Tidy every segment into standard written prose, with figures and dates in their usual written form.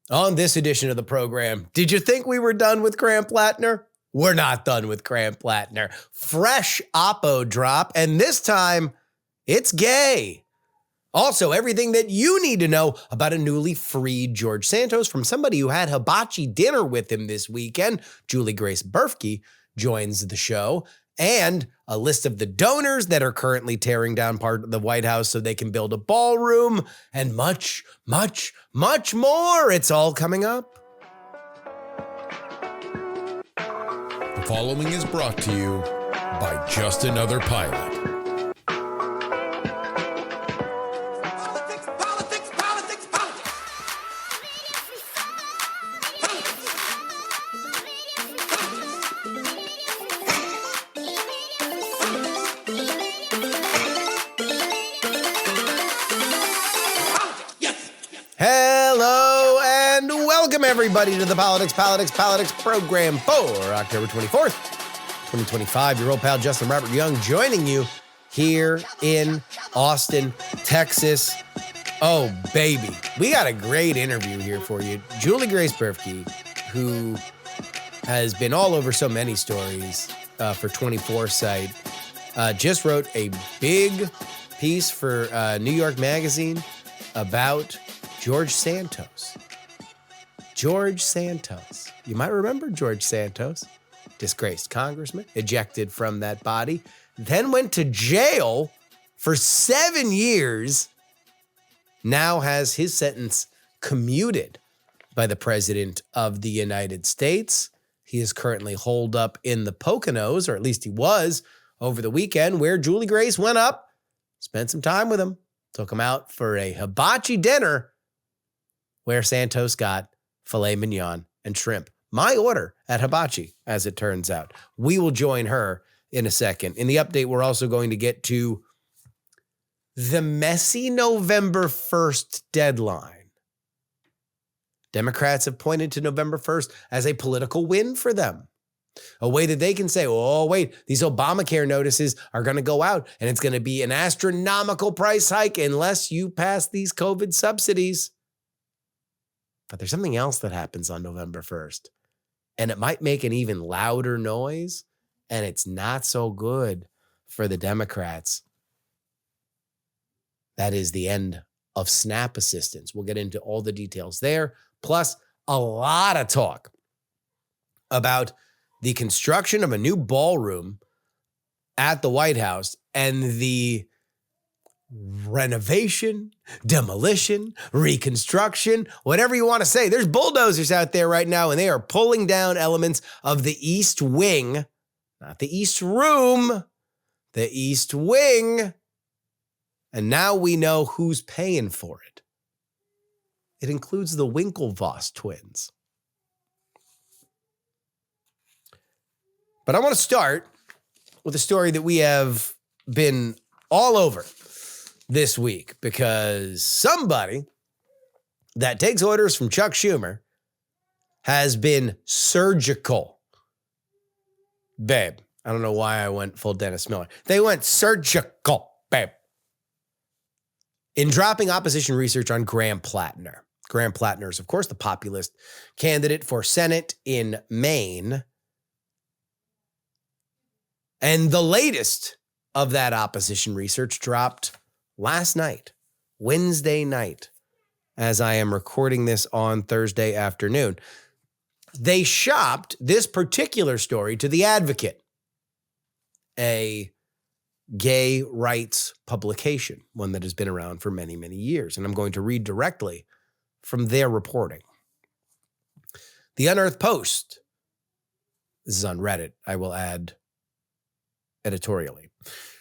On this edition of the program, did you think we were done with Graham Platner? We're not done with Graham Platner. Fresh Oppo drop, and this time, it's gay. Also, everything that you need to know about a newly freed George Santos from somebody who had hibachi dinner with him this weekend. Juliegrace Brufke joins the show, and a list of the donors that are currently tearing down part of the White House so they can build a ballroom, and much, much, much more. It's all coming up. The following is brought to you by Just Another Pilot. Hello and welcome everybody to the Politics program for October 24th, 2025. Your old pal Justin Robert Young joining you here in Austin, Texas. Oh, baby. We got a great interview here for you. Juliegrace Brufke, who has been all over so many stories for 24 site, just wrote a big piece for New York Magazine about George Santos. George Santos. You might remember George Santos, disgraced congressman, ejected from that body, then went to jail for 7 years, now has his sentence commuted by the President of the United States. He is currently holed up in the Poconos, or at least he was, over the weekend, where Juliegrace went up, spent some time with him, took him out for a hibachi dinner, where Santos got filet mignon and shrimp. My order at hibachi, as it turns out. We will join her in a second. In the update, we're also going to get to the messy November 1st deadline. Democrats have pointed to November 1st as a political win for them. A way that they can say, oh, wait, these Obamacare notices are going to go out and it's going to be an astronomical price hike unless you pass these COVID subsidies. But there's something else that happens on November 1st, and it might make an even louder noise, and it's not so good for the Democrats. That is the end of SNAP assistance. We'll get into all the details there, plus a lot of talk about the construction of a new ballroom at the White House and the renovation, demolition, reconstruction, whatever you want to say. There's bulldozers out there right now, and they are pulling down elements of the East Wing, not the East Room, the East Wing. And now we know who's paying for it. It includes the Winklevoss twins. But I want to start with a story that we have been all over this week, because somebody that takes orders from Chuck Schumer has been surgical. Babe, I don't know why I went full Dennis Miller. They went surgical, babe, in dropping opposition research on Graham Platner. Graham Platner is, of course, the populist candidate for Senate in Maine. And the latest of that opposition research dropped last night, Wednesday night, as I am recording this on Thursday afternoon. They shopped this particular story to The Advocate, a gay rights publication, one that has been around for many, many years. And I'm going to read directly from their reporting. The Unearthed Post, this is on Reddit, I will add editorially,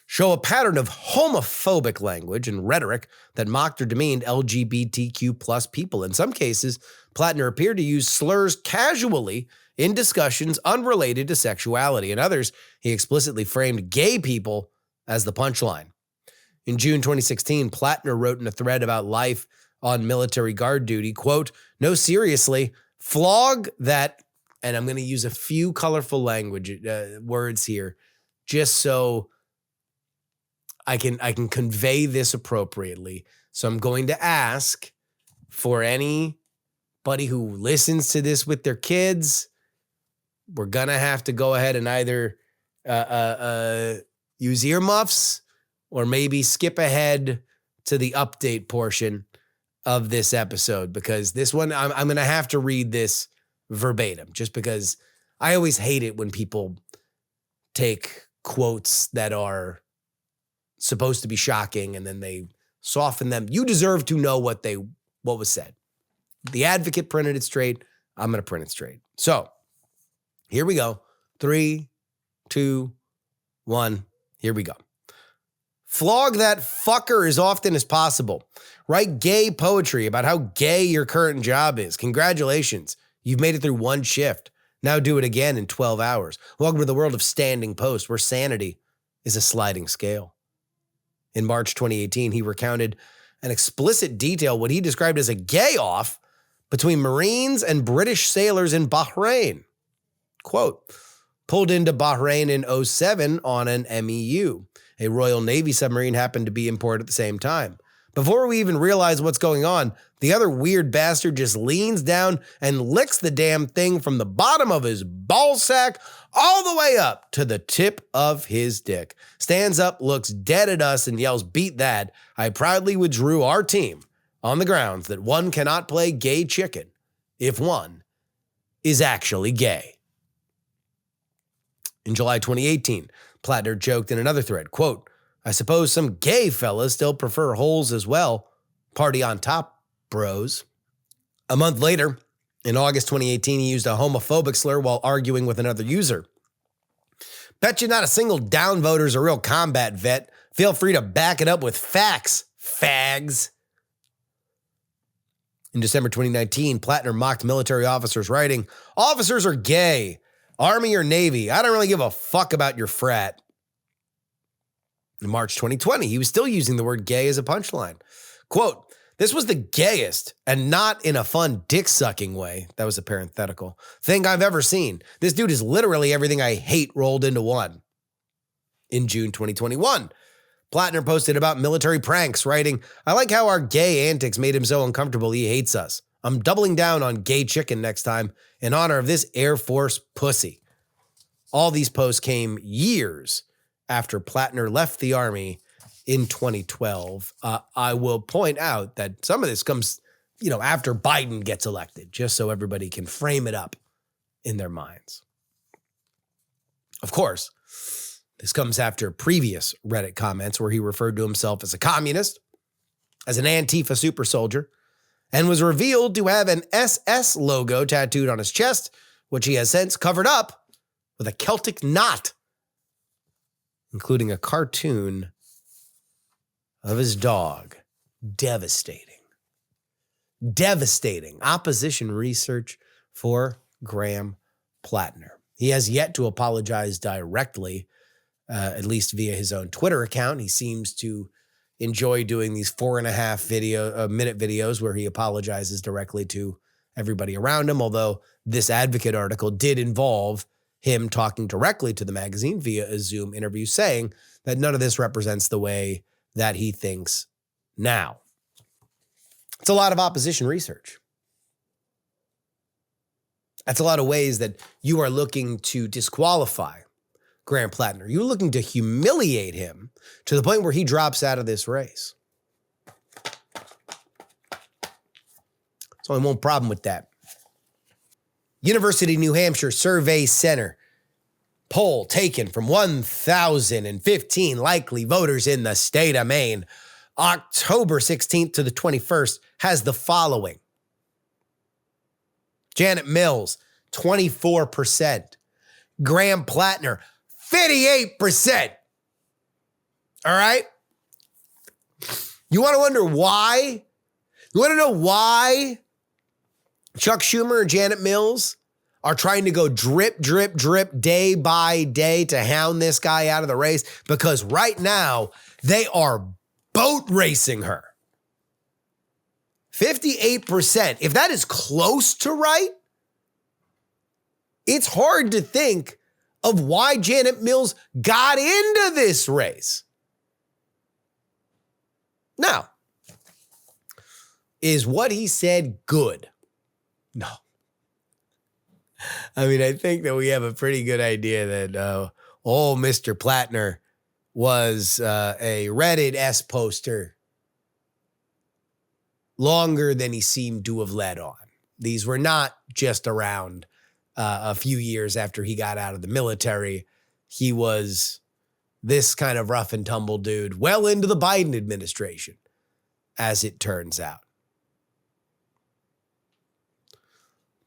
show a pattern of homophobic language and rhetoric that mocked or demeaned LGBTQ plus people. In some cases, Platner appeared to use slurs casually in discussions unrelated to sexuality. In others, he explicitly framed gay people as the punchline. In June 2016, Platner wrote in a thread about life on military guard duty, quote, "No, seriously, flog that," and I'm going to use a few colorful words here, just so I can convey this appropriately. So I'm going to ask for any anybody who listens to this with their kids, we're going to have to go ahead and either use earmuffs or maybe skip ahead to the update portion of this episode, because this one, I'm going to have to read this verbatim, just because I always hate it when people take quotes that are supposed to be shocking and then they soften them. You deserve to know what was said. The Advocate printed it straight. I'm going to print it straight. So here we go. 3, 2, 1. Here we go. Flog that fucker as often as possible. Write gay poetry about how gay your current job is. Congratulations. You've made it through one shift. Now do it again in 12 hours. Welcome to the world of standing post, where sanity is a sliding scale. In March 2018, he recounted an explicit detail what he described as a gay-off between Marines and British sailors in Bahrain. Quote, pulled into Bahrain in 2007 on an MEU. A Royal Navy submarine happened to be in port at the same time. Before we even realize what's going on, the other weird bastard just leans down and licks the damn thing from the bottom of his ballsack all the way up to the tip of his dick. Stands up, looks dead at us, and yells, "Beat that." I proudly withdrew our team on the grounds that one cannot play gay chicken if one is actually gay. In July 2018, Platner joked in another thread, quote, I suppose some gay fellas still prefer holes as well. Party on top, bros. A month later, in August 2018, he used a homophobic slur while arguing with another user. Bet you not a single downvoter's a real combat vet. Feel free to back it up with facts, fags. In December 2019, Platner mocked military officers, writing, officers are gay. Army or Navy, I don't really give a fuck about your frat. In March 2020, he was still using the word gay as a punchline. Quote, this was the gayest, and not in a fun dick-sucking way, that was a parenthetical, thing I've ever seen. This dude is literally everything I hate rolled into one. In June 2021, Platner posted about military pranks, writing, I like how our gay antics made him so uncomfortable he hates us. I'm doubling down on gay chicken next time in honor of this Air Force pussy. All these posts came years after Platner left the Army in 2012. I will point out that some of this comes, after Biden gets elected, just so everybody can frame it up in their minds. Of course, this comes after previous Reddit comments where he referred to himself as a communist, as an Antifa super soldier, and was revealed to have an SS logo tattooed on his chest, which he has since covered up with a Celtic knot, including a cartoon of his dog. Devastating. Devastating opposition research for Graham Platner. He has yet to apologize directly, at least via his own Twitter account. He seems to enjoy doing these 4.5 minute videos where he apologizes directly to everybody around him, although this Advocate article did involve him talking directly to the magazine via a Zoom interview, saying that none of this represents the way that he thinks now. It's a lot of opposition research. That's a lot of ways that you are looking to disqualify Graham Platner. You're looking to humiliate him to the point where he drops out of this race. There's only one problem with that. University of New Hampshire Survey Center poll taken from 1,015 likely voters in the state of Maine, October 16th to the 21st, has the following. Janet Mills, 24%. Graham Platner, 58%. All right? You want to wonder why? You want to know why Chuck Schumer and Janet Mills are trying to go drip, drip, drip day by day to hound this guy out of the race? Because right now, they are boat racing her. 58%. If that is close to right, it's hard to think of why Janet Mills got into this race. Now, is what he said good? No. I mean, I think that we have a pretty good idea that old Mr. Platner was a Reddit S poster longer than he seemed to have led on. These were not just around a few years after he got out of the military. He was this kind of rough and tumble dude well into the Biden administration, as it turns out.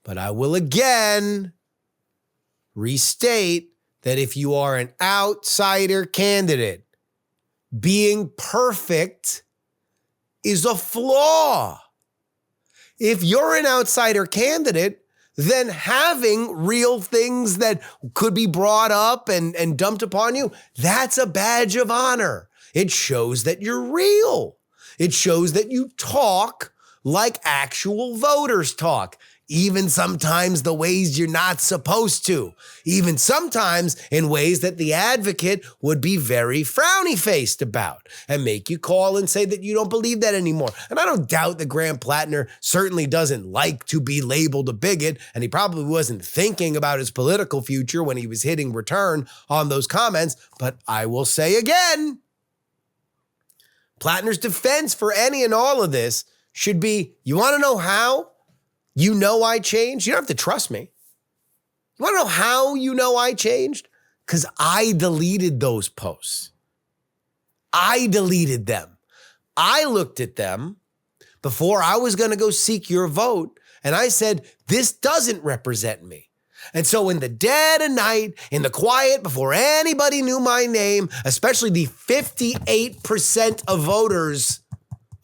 But I will again restate that if you are an outsider candidate, being perfect is a flaw. If you're an outsider candidate, then having real things that could be brought up and dumped upon you, that's a badge of honor. It shows that you're real. It shows that you talk like actual voters talk. Even sometimes the ways you're not supposed to. Even sometimes in ways that the advocate would be very frowny-faced about and make you call and say that you don't believe that anymore. And I don't doubt that Graham Platner certainly doesn't like to be labeled a bigot, and he probably wasn't thinking about his political future when he was hitting return on those comments. But I will say again, Platner's defense for any and all of this should be, you want to know how? You know I changed? You don't have to trust me. You want to know how you know I changed? Because I deleted those posts. I deleted them. I looked at them before I was going to go seek your vote, and I said, this doesn't represent me. And so in the dead of night, in the quiet, before anybody knew my name, especially the 58% of voters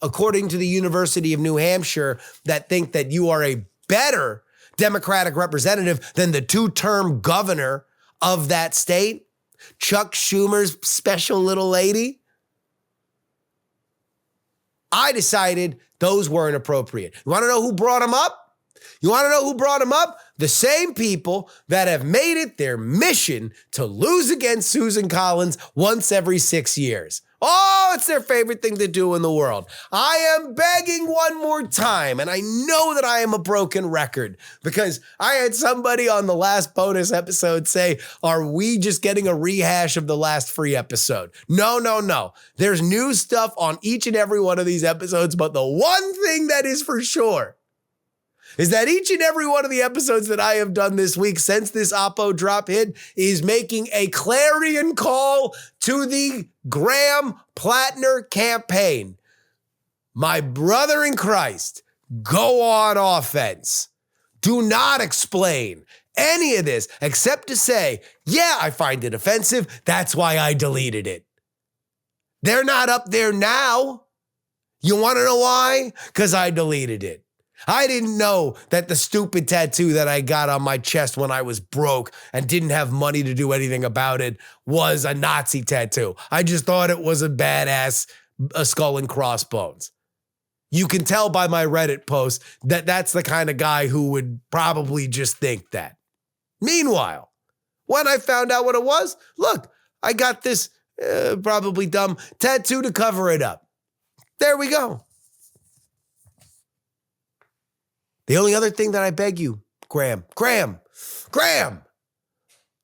according to the University of New Hampshire, that think that you are a better Democratic representative than the two-term governor of that state, Chuck Schumer's special little lady, I decided those weren't appropriate. You want to know who brought them up? You want to know who brought them up? The same people that have made it their mission to lose against Susan Collins once every 6 years. Oh, it's their favorite thing to do in the world. I am begging one more time, and I know that I am a broken record because I had somebody on the last bonus episode say, are we just getting a rehash of the last free episode? No, no, no. There's new stuff on each and every one of these episodes, but the one thing that is for sure is that each and every one of the episodes that I have done this week since this Oppo drop hit is making a clarion call to the Graham Platner campaign. My brother in Christ, go on offense. Do not explain any of this except to say, yeah, I find it offensive. That's why I deleted it. They're not up there now. You want to know why? Because I deleted it. I didn't know that the stupid tattoo that I got on my chest when I was broke and didn't have money to do anything about it was a Nazi tattoo. I just thought it was a badass skull and crossbones. You can tell by my Reddit post that that's the kind of guy who would probably just think that. Meanwhile, when I found out what it was, look, I got this probably dumb tattoo to cover it up. There we go. The only other thing that I beg you, Graham,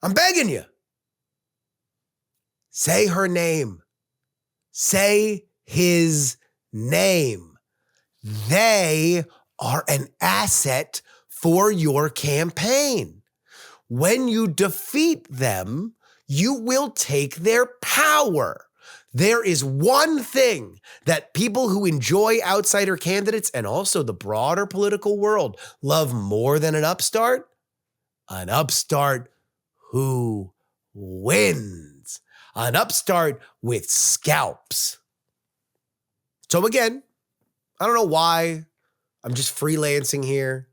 I'm begging you. Say her name. Say his name. They are an asset for your campaign. When you defeat them, you will take their power. There is one thing that people who enjoy outsider candidates and also the broader political world love more than an upstart who wins, an upstart with scalps. So again, I don't know why I'm just freelancing here.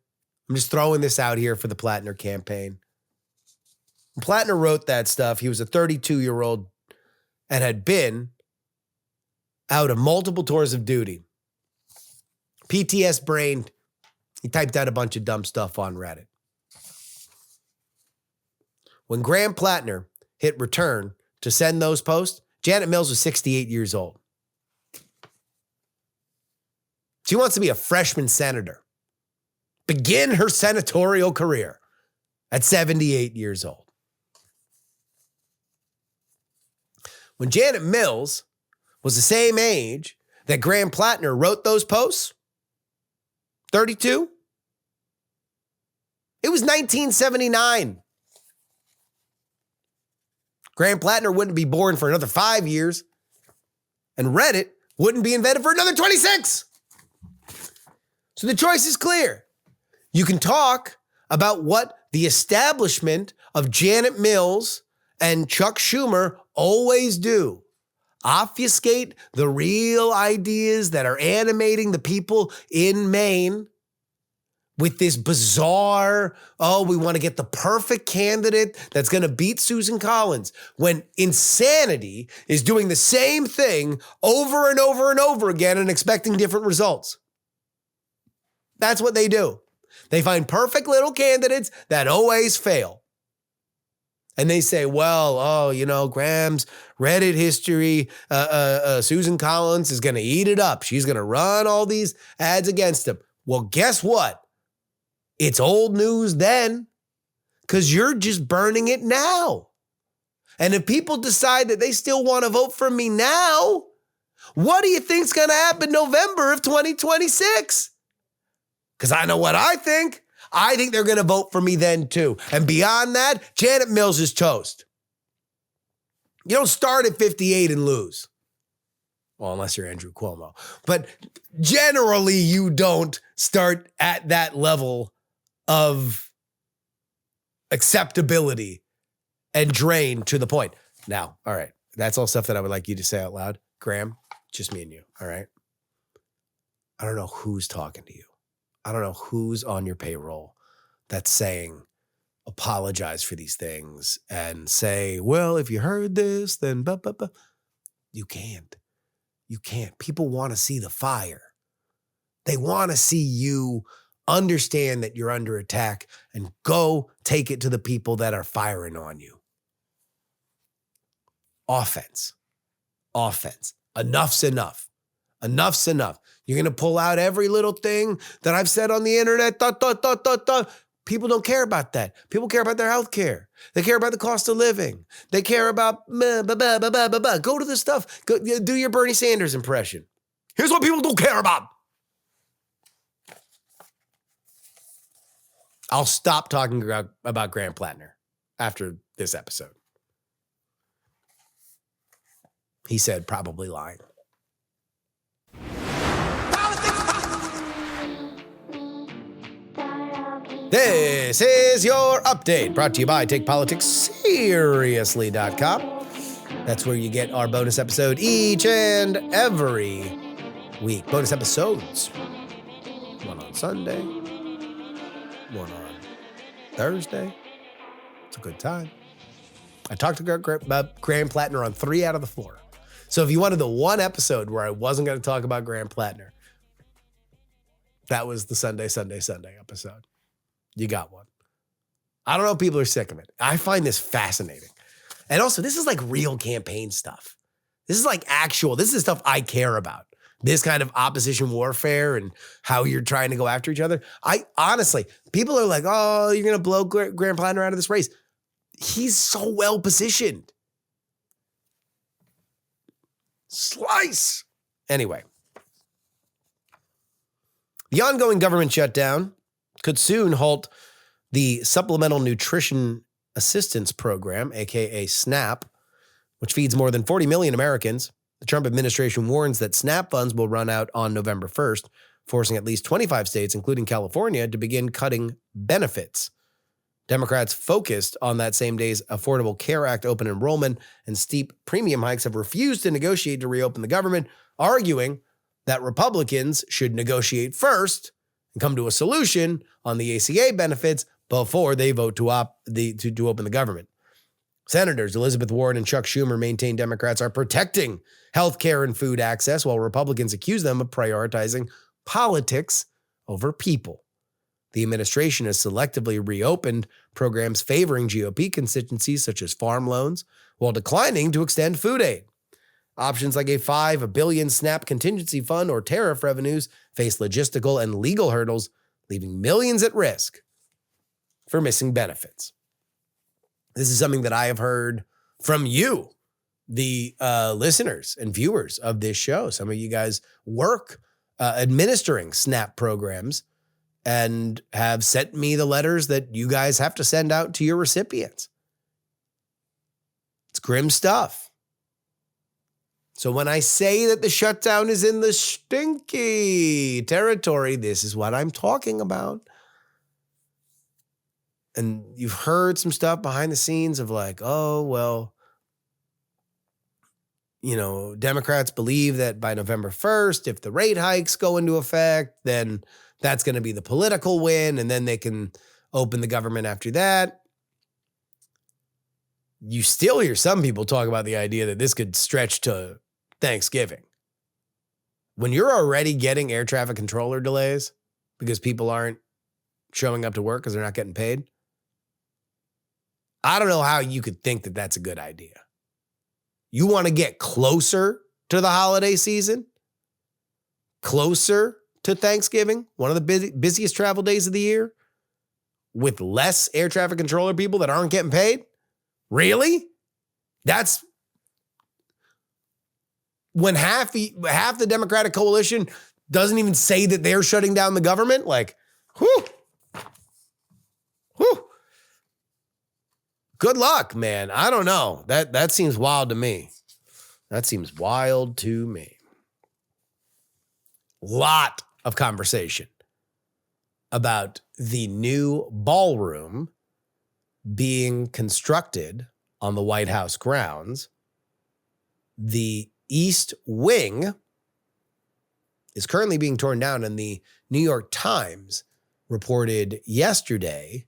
I'm just throwing this out here for the Platner campaign. When Platner wrote that stuff, he was a 32-year-old and had been out of multiple tours of duty. PTS brained. He typed out a bunch of dumb stuff on Reddit. When Graham Platner hit return to send those posts, Janet Mills was 68 years old. She wants to be a freshman senator. begin her senatorial career at 78 years old. When Janet Mills was the same age that Graham Platner wrote those posts, 32, it was 1979. Graham Platner wouldn't be born for another 5 years, and Reddit wouldn't be invented for another 26. So the choice is clear. You can talk about what the establishment of Janet Mills and Chuck Schumer always do. Obfuscate the real ideas that are animating the people in Maine with this bizarre, we want to get the perfect candidate that's going to beat Susan Collins, when insanity is doing the same thing over and over and over again and expecting different results. That's what they do. They find perfect little candidates that always fail. And they say, Graham's Reddit history, Susan Collins is going to eat it up. She's going to run all these ads against him. Well, guess what? It's old news then, because you're just burning it now. And if people decide that they still want to vote for me now, what do you think's going to happen November of 2026? Because I know what I think. I think they're going to vote for me then too. And beyond that, Janet Mills is toast. You don't start at 58 and lose. Well, unless you're Andrew Cuomo. But generally, you don't start at that level of acceptability and drain to the point. Now, all right, that's all stuff that I would like you to say out loud. Graham, just me and you, all right? I don't know who's talking to you. I don't know who's on your payroll that's saying, apologize for these things and say, well, if you heard this, then blah, blah, blah. You can't. You can't. People want to see the fire. They want to see you understand that you're under attack and go take it to the people that are firing on you. Offense. Enough's enough. Enough's enough. You're going to pull out every little thing that I've said on the internet. People don't care about that. People care about their health care. They care about the cost of living. They care about Go to the stuff. Go, do your Bernie Sanders impression. Here's what people don't care about. I'll stop talking about Graham Platner after this episode. He said probably lying. This is your update, brought to you by TakePoliticsSeriously.com. That's where you get our bonus episode each and every week. Bonus episodes. One on Sunday. One on Thursday. It's a good time. I talked to about Graham Platner on 3 out of the 4. So if you wanted the one episode where I wasn't going to talk about Graham Platner, that was the Sunday episode. You got one. I don't know if people are sick of it. I find this fascinating. And also, this is like real campaign stuff. This is like this is stuff I care about. This kind of opposition warfare and how you're trying to go after each other. I honestly, people are like, oh, you're going to blow Graham Platner out of this race. He's so well positioned. Slice. Anyway, the ongoing government shutdown could soon halt the Supplemental Nutrition Assistance Program, aka SNAP, which feeds more than 40 million Americans. The Trump administration warns that SNAP funds will run out on November 1st, forcing at least 25 states, including California, to begin cutting benefits. Democrats focused on that same day's Affordable Care Act open enrollment and steep premium hikes have refused to negotiate to reopen the government, arguing that Republicans should negotiate first and come to a solution on the ACA benefits before they vote to open the government. Senators Elizabeth Warren and Chuck Schumer maintain Democrats are protecting health care and food access, while Republicans accuse them of prioritizing politics over people. The administration has selectively reopened programs favoring GOP constituencies such as farm loans, while declining to extend food aid. Options like $1 billion SNAP contingency fund or tariff revenues face logistical and legal hurdles, leaving millions at risk for missing benefits. This is something that I have heard from you, the listeners and viewers of this show. Some of you guys work administering SNAP programs and have sent me the letters that you guys have to send out to your recipients. It's grim stuff. So when I say that the shutdown is in the stinky territory, this is what I'm talking about. And you've heard some stuff behind the scenes of like, oh, well, you know, Democrats believe that by November 1st, if the rate hikes go into effect, then that's going to be the political win, and then they can open the government after that. You still hear some people talk about the idea that this could stretch to Thanksgiving. When you're already getting air traffic controller delays because people aren't showing up to work because they're not getting paid, I don't know how you could think that that's a good idea. You want to get closer to the holiday season, closer to Thanksgiving, one of the busiest travel days of the year, with less air traffic controller people that aren't getting paid? Really? That's when half the Democratic coalition doesn't even say that they're shutting down the government? Like, whew. Good luck, man. I don't know. That seems wild to me. That seems wild to me. Lot of conversation about the new ballroom being constructed on the White House grounds. The East Wing is currently being torn down, and the New York Times reported yesterday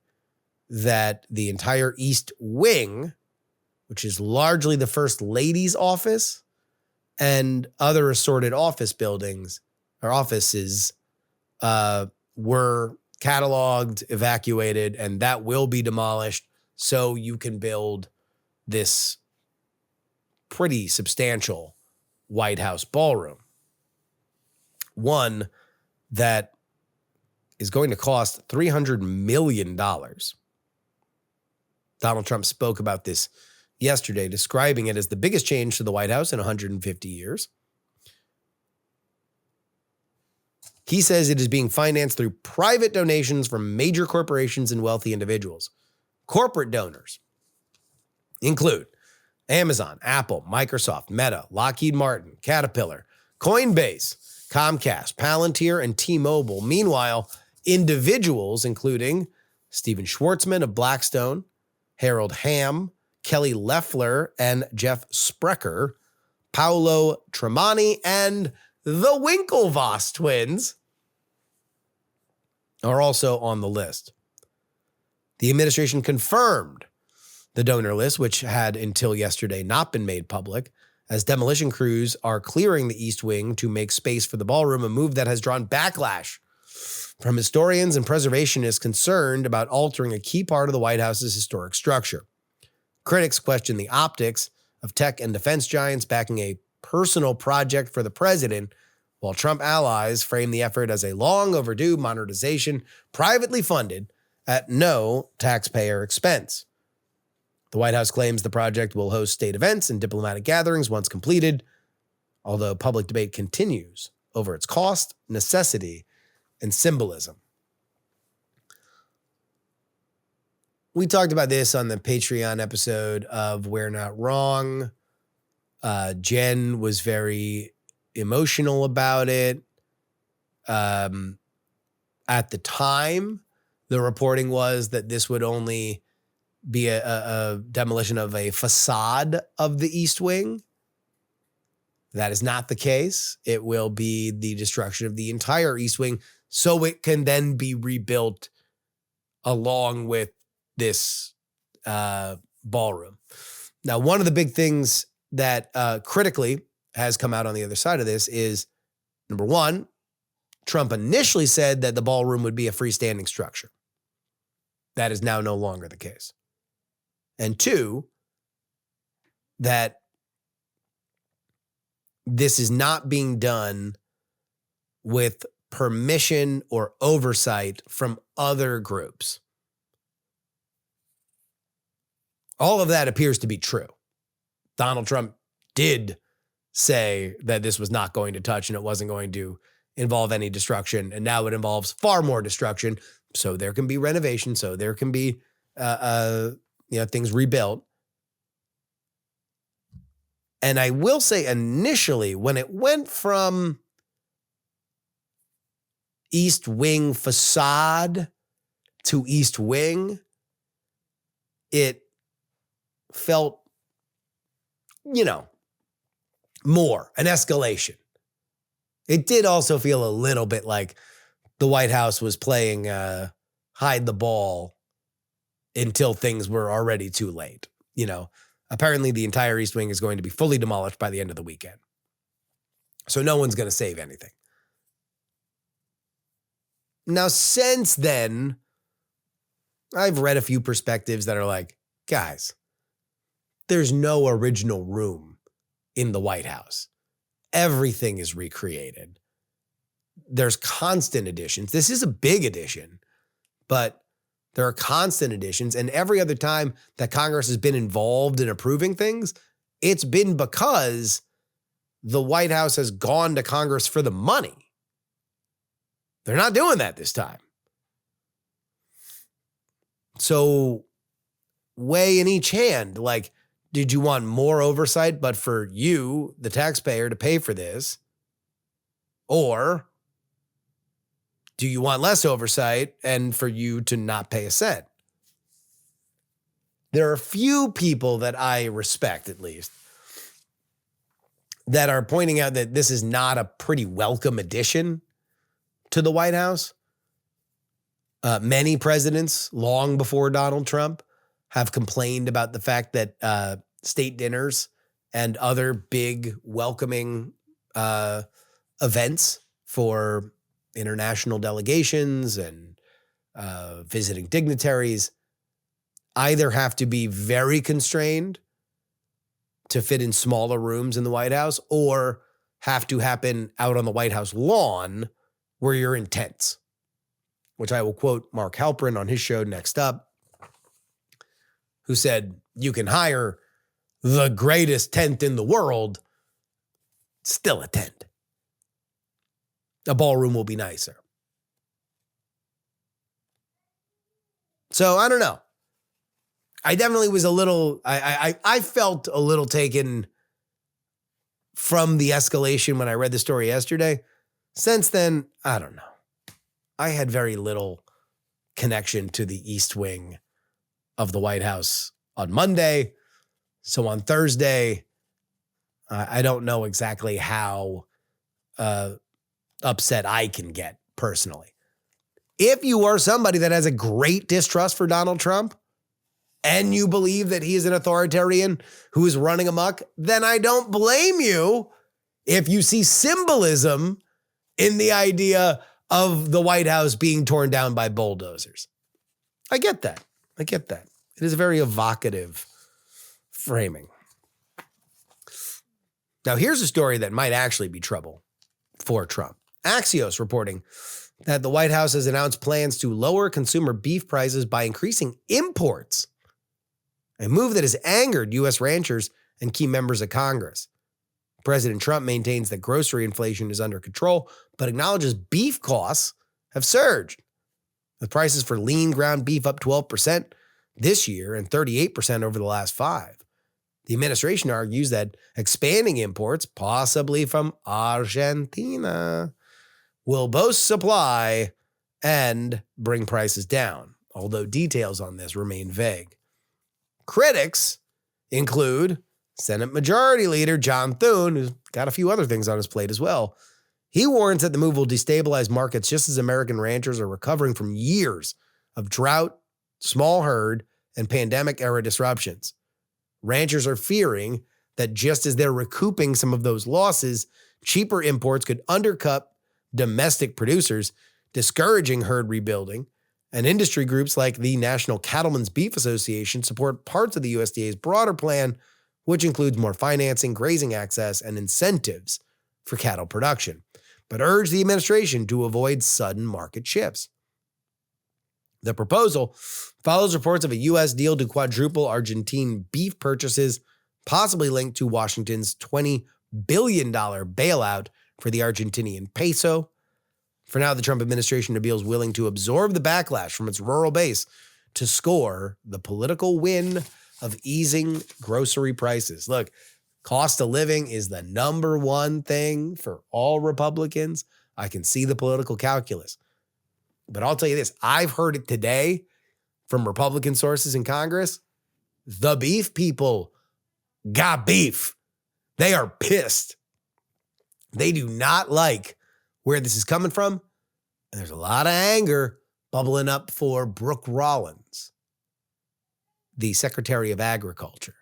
that the entire East Wing, which is largely the First Lady's office and other assorted office buildings or offices, were cataloged, evacuated, and that will be demolished so you can build this pretty substantial White House ballroom. One that is going to cost $300 million. Donald Trump spoke about this yesterday, describing it as the biggest change to the White House in 150 years. He says it is being financed through private donations from major corporations and wealthy individuals. Corporate donors include Amazon, Apple, Microsoft, Meta, Lockheed Martin, Caterpillar, Coinbase, Comcast, Palantir, and T-Mobile. Meanwhile, individuals including Stephen Schwartzman of Blackstone, Harold Hamm, Kelly Loeffler, and Jeff Sprecher, Paolo Tremonti, and the Winklevoss twins are also on the list. The administration confirmed the donor list, which had until yesterday not been made public, as demolition crews are clearing the East Wing to make space for the ballroom, a move that has drawn backlash from historians and preservationists concerned about altering a key part of the White House's historic structure. Critics question the optics of tech and defense giants backing a personal project for the president, while Trump allies frame the effort as a long overdue modernization privately funded at no taxpayer expense. The White House claims the project will host state events and diplomatic gatherings once completed, although public debate continues over its cost, necessity, and symbolism. We talked about this on the Patreon episode of We're Not Wrong. Jen was very emotional about it. At the time, the reporting was that this would only be a demolition of a facade of the East Wing. That is not the case. It will be the destruction of the entire East Wing, so it can then be rebuilt along with this ballroom. Now, one of the big things that critically has come out on the other side of this is, number one, Trump initially said that the ballroom would be a freestanding structure. That is now no longer the case. And two, that this is not being done with permission or oversight from other groups. All of that appears to be true. Donald Trump did say that this was not going to touch and it wasn't going to involve any destruction. And now it involves far more destruction. So there can be renovation. So there can be, things rebuilt. And I will say initially, when it went from East Wing facade to East Wing, it felt, more an escalation. It did also feel a little bit like the White House was playing hide the ball until things were already too late. Apparently the entire East Wing is going to be fully demolished by the end of the weekend. So no one's going to save anything. Now, since then, I've read a few perspectives that are like, guys, there's no original room in the White House. Everything is recreated. There's constant additions. This is a big addition, but there are constant additions. And every other time that Congress has been involved in approving things, it's been because the White House has gone to Congress for the money. They're not doing that this time. So weigh in each hand, like, did you want more oversight, but for you, the taxpayer, to pay for this? Or do you want less oversight and for you to not pay a cent? There are a few people that I respect, at least, that are pointing out that this is not a pretty welcome addition to the White House. Many presidents, long before Donald Trump, have complained about the fact that state dinners and other big welcoming events for international delegations and visiting dignitaries either have to be very constrained to fit in smaller rooms in the White House or have to happen out on the White House lawn where you're in tents, which I will quote Mark Halperin on his show next up, who said, you can hire the greatest tent in the world, still a tent. A ballroom will be nicer. So I don't know. I definitely was a little, I felt a little taken from the escalation when I read the story yesterday. Since then, I don't know. I had very little connection to the East Wing of the White House on Monday. So on Thursday, I don't know exactly how upset I can get personally. If you are somebody that has a great distrust for Donald Trump and you believe that he is an authoritarian who is running amok, then I don't blame you if you see symbolism in the idea of the White House being torn down by bulldozers. I get that. It is a very evocative framing. Now, here's a story that might actually be trouble for Trump. Axios reporting that the White House has announced plans to lower consumer beef prices by increasing imports, a move that has angered U.S. ranchers and key members of Congress. President Trump maintains that grocery inflation is under control, but acknowledges beef costs have surged, with prices for lean ground beef up 12% this year and 38% over the last 5. The administration argues that expanding imports, possibly from Argentina, will boost supply and bring prices down, although details on this remain vague. Critics include Senate Majority Leader John Thune, who's got a few other things on his plate as well. He warns that the move will destabilize markets just as American ranchers are recovering from years of drought, small herd, and pandemic-era disruptions. Ranchers are fearing that just as they're recouping some of those losses, cheaper imports could undercut domestic producers, discouraging herd rebuilding, and industry groups like the National Cattlemen's Beef Association support parts of the USDA's broader plan, which includes more financing, grazing access, and incentives for cattle production. but urged the administration to avoid sudden market shifts. The proposal follows reports of a U.S. deal to quadruple Argentine beef purchases, possibly linked to Washington's $20 billion bailout for the Argentinian peso. For now, the Trump administration appeals willing to absorb the backlash from its rural base to score the political win of easing grocery prices. Look, cost of living is the number one thing for all Republicans. I can see the political calculus. But I'll tell you this, I've heard it today from Republican sources in Congress. The beef people got beef. They are pissed. They do not like where this is coming from. And there's a lot of anger bubbling up for Brooke Rollins, the Secretary of Agriculture.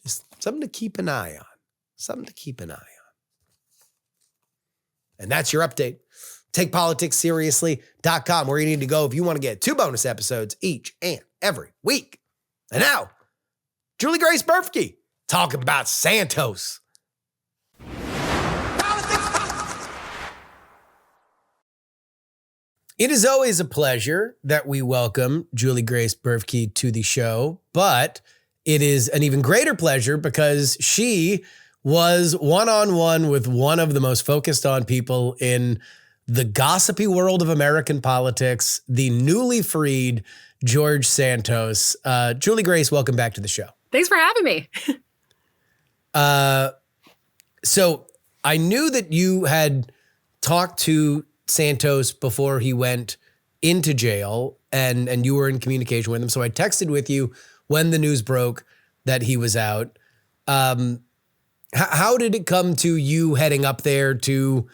Just something to keep an eye on. Something to keep an eye on. And that's your update. TakePoliticsSeriously.com, where you need to go if you want to get 2 bonus episodes each and every week. And now, Juliegrace Brufke talking about Santos. It is always a pleasure that we welcome Juliegrace Brufke to the show, but it is an even greater pleasure because she was one-on-one with one of the most focused on people in the gossipy world of American politics, the newly freed George Santos. Juliegrace, welcome back to the show. Thanks for having me. So I knew that you had talked to Santos before he went into jail and you were in communication with him. So I texted with you when the news broke that he was out. How did it come to you heading up there to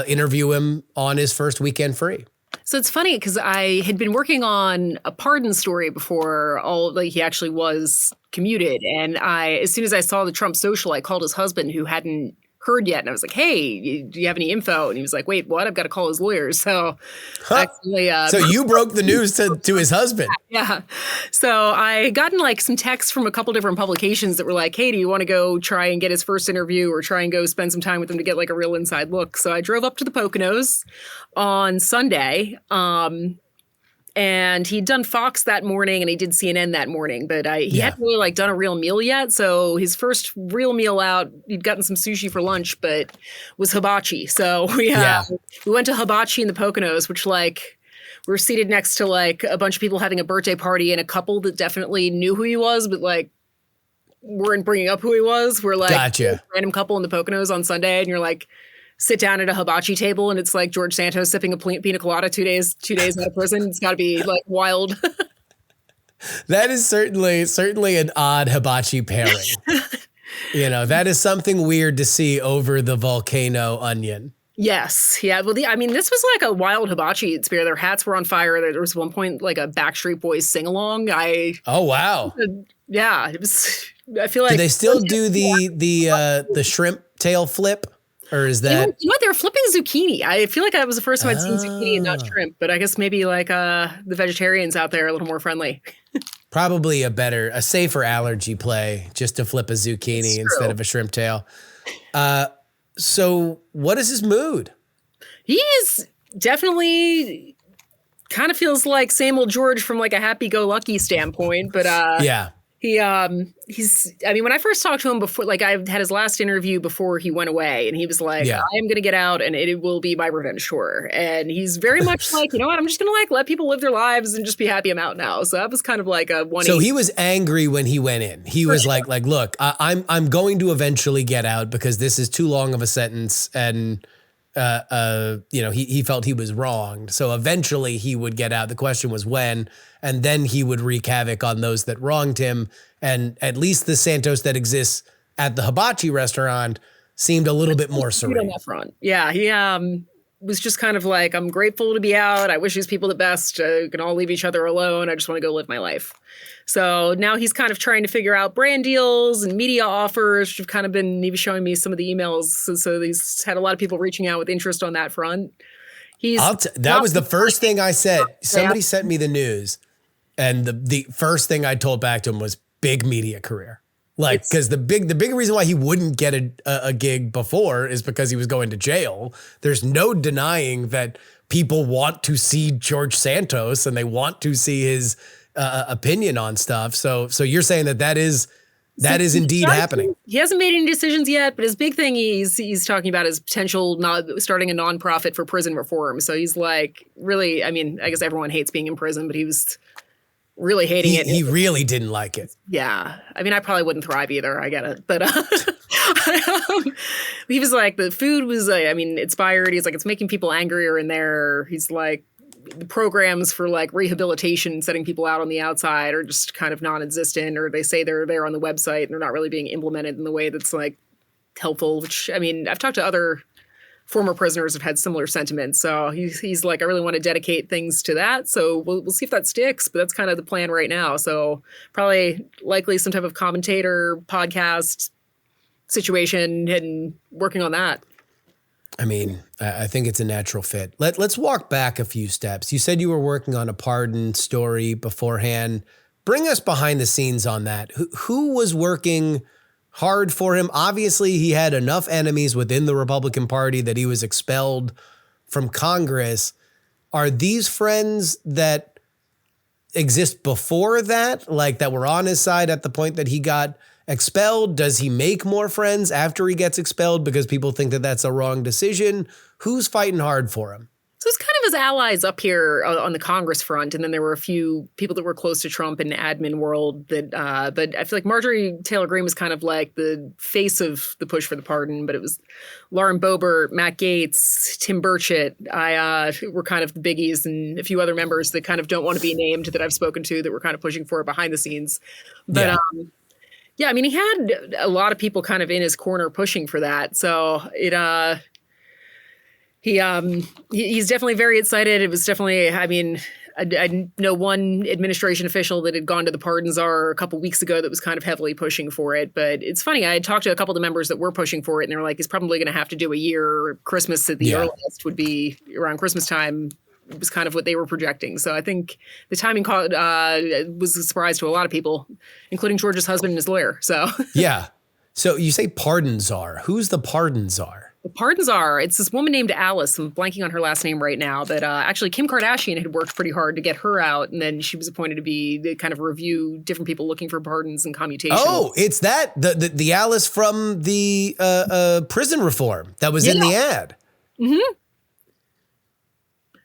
interview him on his first weekend free? So it's funny because I had been working on a pardon story before he actually was commuted. And as soon as I saw the Trump social, I called his husband who hadn't heard yet. And I was like, hey, do you have any info? And he was like, wait, what? I've got to call his lawyers. So actually, so you broke the news to his husband. Yeah. So I gotten like some texts from a couple different publications that were like, hey, do you want to go try and get his first interview or try and go spend some time with him to get like a real inside look? So I drove up to the Poconos on Sunday. And he'd done Fox that morning and he did CNN that morning, but he hadn't really like done a real meal yet. So his first real meal out, he'd gotten some sushi for lunch, but was hibachi. So we went to hibachi in the Poconos, which like we're seated next to like a bunch of people having a birthday party and a couple that definitely knew who he was, but like weren't bringing up who he was. We're like a random couple in the Poconos on Sunday and you're like, sit down at a hibachi table and it's like George Santos sipping a pina colada 2 days out of prison. It's got to be like wild. That is certainly an odd hibachi pairing. You know, that is something weird to see over the volcano onion. Yes. Yeah. Well, this was like a wild hibachi experience. Their hats were on fire. There was one point like a Backstreet Boys sing along. Oh, wow. Yeah. It was, I feel like. Do they still do the shrimp tail flip? Or is that... You know what? They were flipping zucchini. I feel like that was the first time I'd seen zucchini and not shrimp. But I guess maybe like the vegetarians out there are a little more friendly. Probably a safer allergy play just to flip a zucchini instead of a shrimp tail. So what is his mood? He is definitely kind of feels like same old George from like a happy-go-lucky standpoint. But yeah. When I first talked to him before, like I had his last interview before he went away and he was like, I am going to get out and it will be my revenge tour. And he's very much like, you know what, I'm just going to like let people live their lives and just be happy I'm out now. So that was kind of like a 180. So he was angry when he went in. He was like, look, I'm going to eventually get out because this is too long of a sentence. And, he felt he was wronged. So eventually he would get out. The question was when, and then he would wreak havoc on those that wronged him. And at least the Santos that exists at the hibachi restaurant seemed a little bit more serene. On that front. Yeah, he was just kind of like, I'm grateful to be out. I wish these people the best. We can all leave each other alone. I just want to go live my life. So now he's kind of trying to figure out brand deals and media offers, which have kind of been, he was showing me some of the emails. So he's had a lot of people reaching out with interest on that front. That was the first thing I said. Somebody sent me the news and the first thing I told back to him was big media career. Like, because the big reason why he wouldn't get a gig before is because he was going to jail. There's no denying that people want to see George Santos and they want to see his opinion on stuff. So you're saying that is indeed happening. He hasn't made any decisions yet, but his big thing he's talking about is potential starting a nonprofit for prison reform. So he's like, really, I mean, I guess everyone hates being in prison, but he was really hating it. He really didn't like it. Yeah. I mean, I probably wouldn't thrive either. I get it. But he was like, the food was, I mean, expired. He's like, it's making people angrier in there. He's like, the programs for like rehabilitation, setting people out on the outside are just kind of non-existent, or they say they're there on the website and they're not really being implemented in the way that's like helpful, which, I mean, I've talked to other former prisoners have had similar sentiments. So he's like, I really want to dedicate things to that. So we'll see if that sticks, but that's kind of the plan right now. So probably likely some type of commentator podcast situation and working on that. I mean, I think it's a natural fit. Let's walk back a few steps. You said you were working on a pardon story beforehand. Bring us behind the scenes on that. Who was working hard for him? Obviously, he had enough enemies within the Republican Party that he was expelled from Congress. Are these friends that exist before that, like that were on his side at the point that he got expelled? Does he make more friends after he gets expelled because people think that that's a wrong decision? Who's fighting hard for him? So it's kind of his allies up here on the Congress front. And then there were a few people that were close to Trump in the admin world that, but I feel like Marjorie Taylor Greene was kind of like the face of the push for the pardon, but it was Lauren Boebert, Matt Gaetz, Tim Burchett. Were kind of the biggies, and a few other members that kind of don't want to be named that I've spoken to that were kind of pushing for it behind the scenes. But yeah, I mean, he had a lot of people kind of in his corner pushing for that. So he's definitely very excited. It was definitely, I mean, I know one administration official that had gone to the pardon czar a couple weeks ago that was kind of heavily pushing for it. But it's funny, I had talked to a couple of the members that were pushing for it, and they were like, he's probably going to have to do a year. Christmas at the earliest would be around Christmas time. It was kind of what they were projecting. So I think the timing was a surprise to a lot of people, including George's husband and his lawyer. So yeah. So you say pardon czar. Who's the pardon czar? The pardon czar, it's this woman named Alice. I'm blanking on her last name right now. But actually, Kim Kardashian had worked pretty hard to get her out. And then she was appointed to be the kind of review different people looking for pardons and commutation. Oh, it's that. The Alice from the prison reform that was in the ad. Mm-hmm.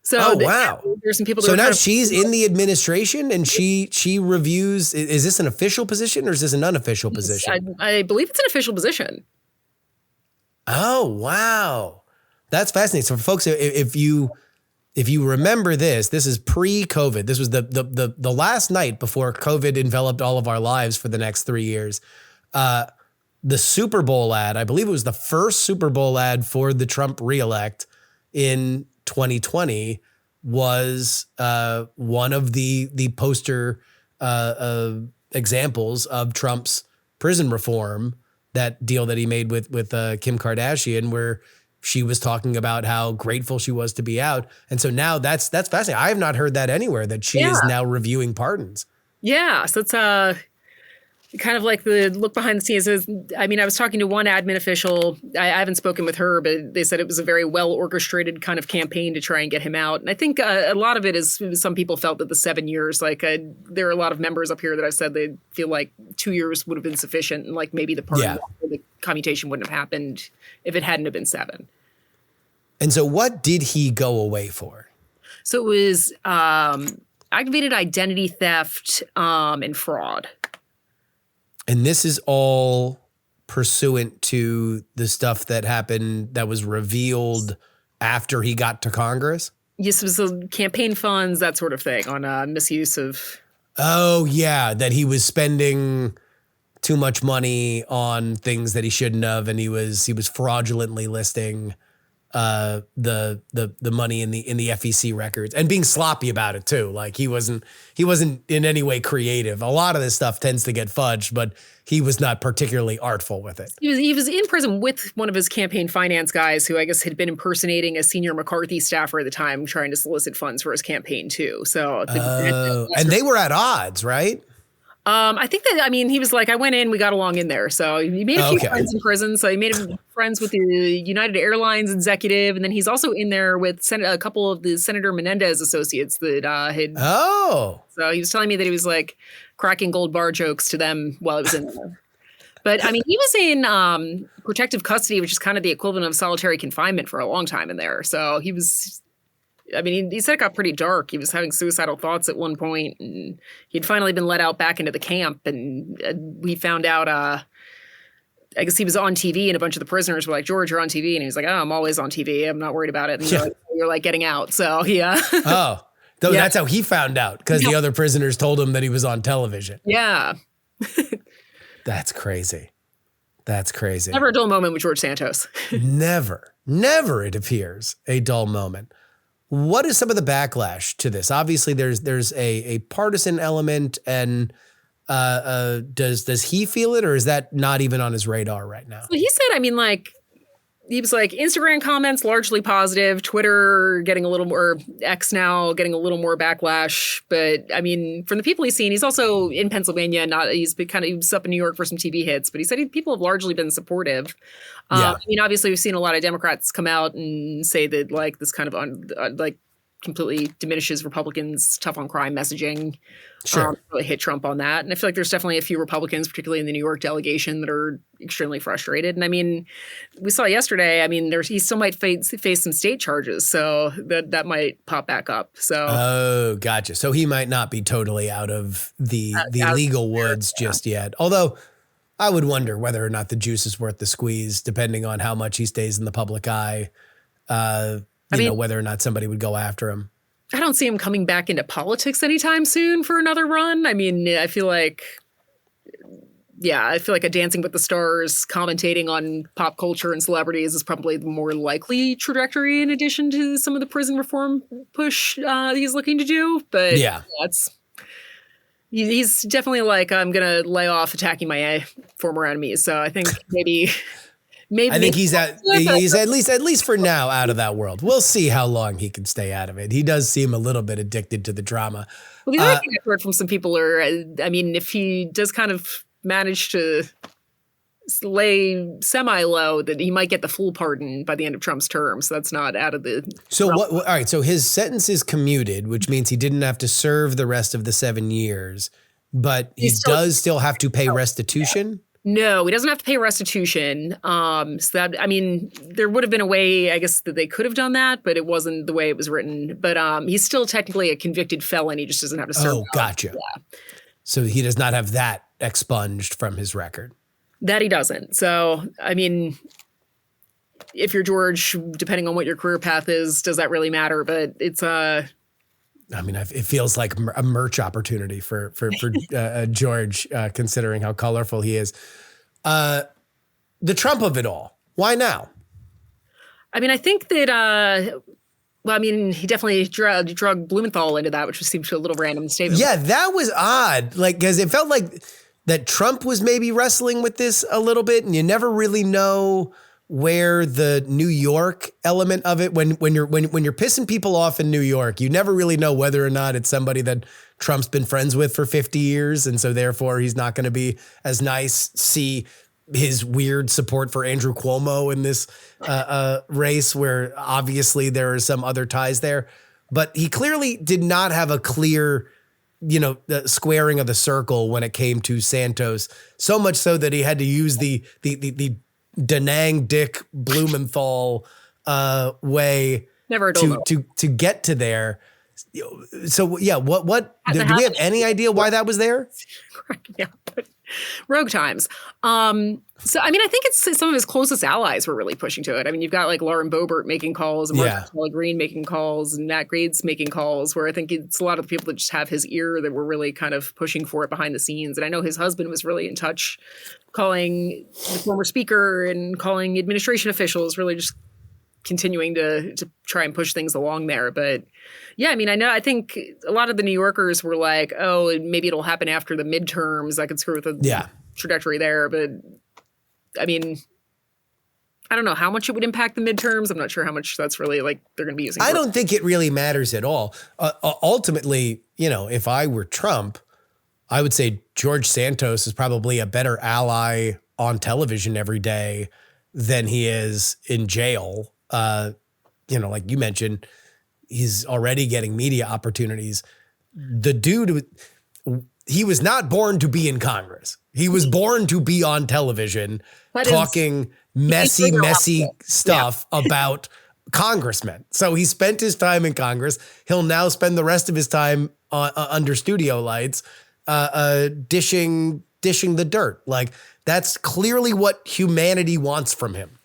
So wow. There's some people. That so now she's in the administration and she reviews. Is this an official position or is this an unofficial position? I believe it's an official position. Oh, wow. That's fascinating. So folks, if you remember this is pre-COVID. This was the last night before COVID enveloped all of our lives for the next 3 years. The Super Bowl ad, I believe it was the first Super Bowl ad for the Trump reelect in 2020 was one of the poster examples of Trump's prison reform, that deal that he made with Kim Kardashian, where she was talking about how grateful she was to be out. And so now that's fascinating. I have not heard that anywhere, that she is now reviewing pardons. Yeah. So it's kind of like the look behind the scenes. I mean, I was talking to one admin official. I haven't spoken with her, but they said it was a very well orchestrated kind of campaign to try and get him out. And I think a lot of it is some people felt that the 7 years, like there are a lot of members up here that I've said they feel like 2 years would have been sufficient. And like maybe the pardon, the commutation wouldn't have happened if it hadn't have been 7. And so what did he go away for? So it was aggravated identity theft and fraud. And this is all pursuant to the stuff that happened that was revealed after he got to Congress? Yes, it was campaign funds, that sort of thing, on misuse of... Oh, yeah, that he was spending too much money on things that he shouldn't have, and he was fraudulently listing the money in the FEC records and being sloppy about it too. Like he wasn't in any way creative. A lot of this stuff tends to get fudged, but he was not particularly artful with it. He was in prison with one of his campaign finance guys who I guess had been impersonating a senior McCarthy staffer at the time, trying to solicit funds for his campaign too. So and they were at odds, right? I think that, I mean, he was like, I went in, we got along in there. So he made a few friends in prison. So he made friends with the United Airlines executive. And then he's also in there with a couple of the Senator Menendez associates that had. Oh. So he was telling me that he was like cracking gold bar jokes to them while he was in there. But I mean, he was in protective custody, which is kind of the equivalent of solitary confinement for a long time in there. So he was, I mean, he said it got pretty dark. He was having suicidal thoughts at one point, and he'd finally been let out back into the camp. And we found out, I guess he was on TV, and a bunch of the prisoners were like, George, you're on TV. And he was like, oh, I'm always on TV. I'm not worried about it. And you're like getting out. So, yeah. Oh, that's how he found out, because the other prisoners told him that he was on television. Yeah. That's crazy. That's crazy. Never a dull moment with George Santos. Never, it appears, a dull moment. What is some of the backlash to this? Obviously, there's a partisan element, and does he feel it, or is that not even on his radar right now? Well, he said, I mean, like, he was like, Instagram comments largely positive, Twitter getting a little more, X now getting a little more backlash. But I mean, from the people he's seen, he's also in Pennsylvania. He's up in New York for some TV hits, but he said people have largely been supportive. I mean, obviously, we've seen a lot of Democrats come out and say that like this kind of completely diminishes Republicans' tough on crime messaging. Sure. Really hit Trump on that. And I feel like there's definitely a few Republicans, particularly in the New York delegation, that are extremely frustrated. And I mean, we saw yesterday, I mean, he still might face some state charges. So that might pop back up. So. Oh, gotcha. So he might not be totally out of the legal woods just yet. Although I would wonder whether or not the juice is worth the squeeze, depending on how much he stays in the public eye. Whether or not somebody would go after him. I don't see him coming back into politics anytime soon for another run. I mean, I feel like a Dancing with the Stars commentating on pop culture and celebrities is probably the more likely trajectory, in addition to some of the prison reform push he's looking to do. But he's definitely like, I'm going to lay off attacking my former enemies. So I think maybe I think he's at least for now out of that world. We'll see how long he can stay out of it. He does seem a little bit addicted to the drama. Well, the other thing I've heard from some people are, I mean, if he does kind of manage to lay semi-low, that he might get the full pardon by the end of Trump's term. So that's not out of the... So all right. So his sentence is commuted, which means he didn't have to serve the rest of the 7 years, but he does still have to pay restitution. Yeah. No, he doesn't have to pay restitution. So that, I mean, there would have been a way, I guess, that they could have done that, but it wasn't the way it was written. But he's still technically a convicted felon. He just doesn't have to serve. Oh, gotcha. Yeah. So he does not have that expunged from his record. That he doesn't. So, I mean, if you're George, depending on what your career path is, does that really matter? But it's I mean, it feels like a merch opportunity for George, considering how colorful he is. The Trump of it all. Why now? I mean, I think that, he definitely drug Blumenthal into that, which seemed a little random statement. Yeah, that was odd. Like, because it felt like that Trump was maybe wrestling with this a little bit, and you never really know where the New York element of it, when you're pissing people off in New York, you never really know whether or not it's somebody that Trump's been friends with for 50 years. And so therefore he's not going to be as nice. See his weird support for Andrew Cuomo in this race, where obviously there are some other ties there, but he clearly did not have a clear, the squaring of the circle when it came to Santos, so much so that he had to use the Danang Dick Blumenthal way to get to there. So yeah, what do we have any idea why that was there? Yeah, rogue times. So I mean, I think it's some of his closest allies were really pushing to it. I mean, you've got like Lauren Boebert making calls, and Marjorie Green making calls, and Matt Gaetz making calls, where I think it's a lot of the people that just have his ear that were really kind of pushing for it behind the scenes. And I know his husband was really in touch, calling the former speaker and calling administration officials, really just continuing to try and push things along there. But yeah, I mean, I think a lot of the New Yorkers were like, oh, maybe it'll happen after the midterms. I could screw with the trajectory there. But I mean, I don't know how much it would impact the midterms. I'm not sure how much that's really like they're going to be using. I don't think it really matters at all. Ultimately, if I were Trump, I would say George Santos is probably a better ally on television every day than he is in jail. Like you mentioned, he's already getting media opportunities. The dude, he was not born to be in Congress. He was born to be on television talking messy stuff about congressmen. So he spent his time in Congress. He'll now spend the rest of his time under studio lights, dishing the dirt. Like, that's clearly what humanity wants from him.